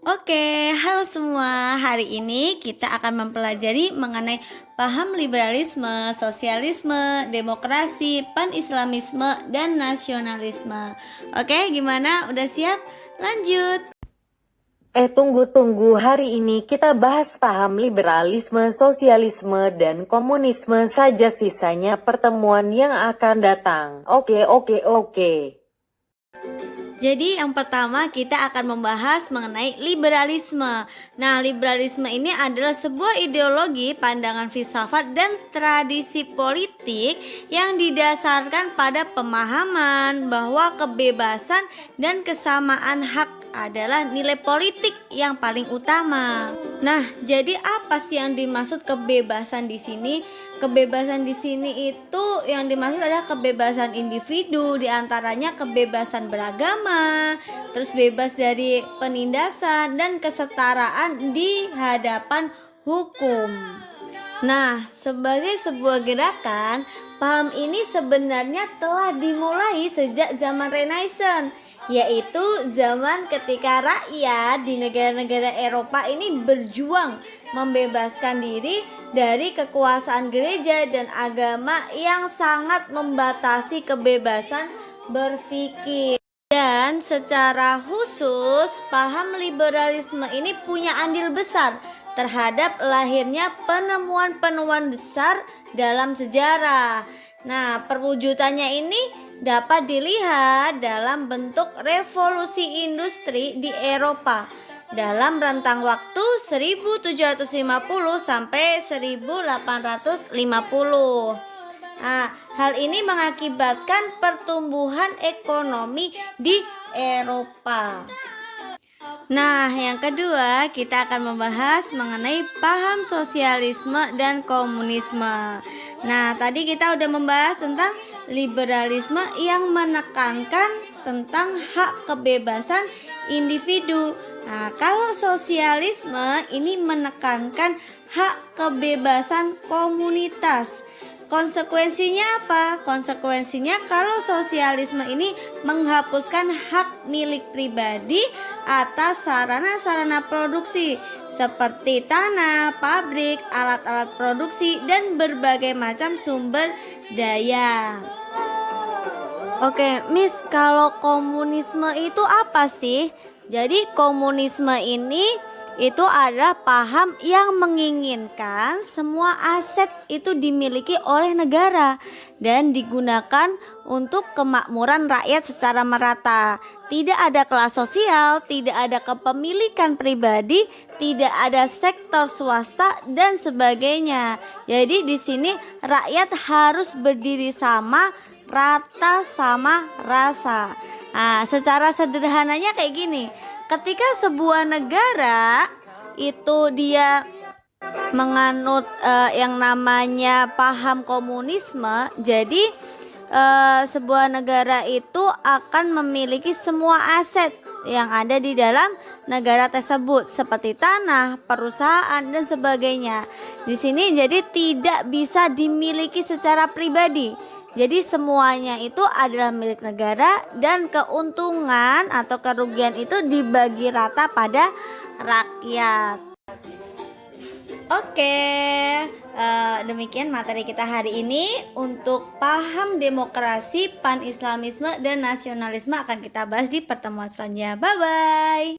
Oke, halo semua. Hari ini kita akan mempelajari mengenai paham liberalisme, sosialisme, demokrasi, pan-islamisme, dan nasionalisme. Oke, gimana? Udah siap? Lanjut. Tunggu. Hari ini kita bahas paham liberalisme, sosialisme, dan komunisme saja, sisanya pertemuan yang akan datang. Oke. Jadi yang pertama kita akan membahas mengenai liberalisme. Nah, liberalisme ini adalah sebuah ideologi, pandangan filsafat dan tradisi politik yang didasarkan pada pemahaman bahwa kebebasan dan kesamaan hak adalah nilai politik yang paling utama. Nah, jadi apa sih yang dimaksud kebebasan di sini? Kebebasan di sini itu yang dimaksud adalah kebebasan individu, diantaranya kebebasan beragama, terus bebas dari penindasan dan kesetaraan di hadapan hukum. Nah, sebagai sebuah gerakan, paham ini sebenarnya telah dimulai sejak zaman Renaissance, yaitu zaman ketika rakyat di negara-negara Eropa ini berjuang membebaskan diri dari kekuasaan gereja dan agama yang sangat membatasi kebebasan berpikir. Dan secara khusus, paham liberalisme ini punya andil besar terhadap lahirnya penemuan-penemuan besar dalam sejarah. Nah, perwujudannya ini dapat dilihat dalam bentuk revolusi industri di Eropa dalam rentang waktu 1750 sampai 1850. Nah, hal ini mengakibatkan pertumbuhan ekonomi di Eropa. Nah, yang kedua kita akan membahas mengenai paham sosialisme dan komunisme. Nah, tadi kita udah membahas tentang liberalisme yang menekankan tentang hak kebebasan individu. Nah, kalau sosialisme ini menekankan hak kebebasan komunitas. Konsekuensinya apa? Konsekuensinya kalau sosialisme ini menghapuskan hak milik pribadi atas sarana-sarana produksi seperti tanah, pabrik, alat-alat produksi, dan berbagai macam sumber daya. Oke, Miss, kalau komunisme itu apa sih? Jadi komunisme ini itu adalah paham yang menginginkan semua aset itu dimiliki oleh negara dan digunakan untuk kemakmuran rakyat secara merata. Tidak ada kelas sosial, tidak ada kepemilikan pribadi, tidak ada sektor swasta dan sebagainya. Jadi di sini rakyat harus berdiri sama, rata sama rasa. Nah, secara sederhananya kayak gini. Ketika sebuah negara itu dia menganut yang namanya paham komunisme, jadi sebuah negara itu akan memiliki semua aset yang ada di dalam negara tersebut seperti tanah, perusahaan dan sebagainya. Di sini jadi tidak bisa dimiliki secara pribadi. Jadi semuanya itu adalah milik negara dan keuntungan atau kerugian itu dibagi rata pada rakyat. Oke, demikian materi kita hari ini. Untuk paham demokrasi, pan-islamisme, dan nasionalisme akan kita bahas di pertemuan selanjutnya. Bye-bye.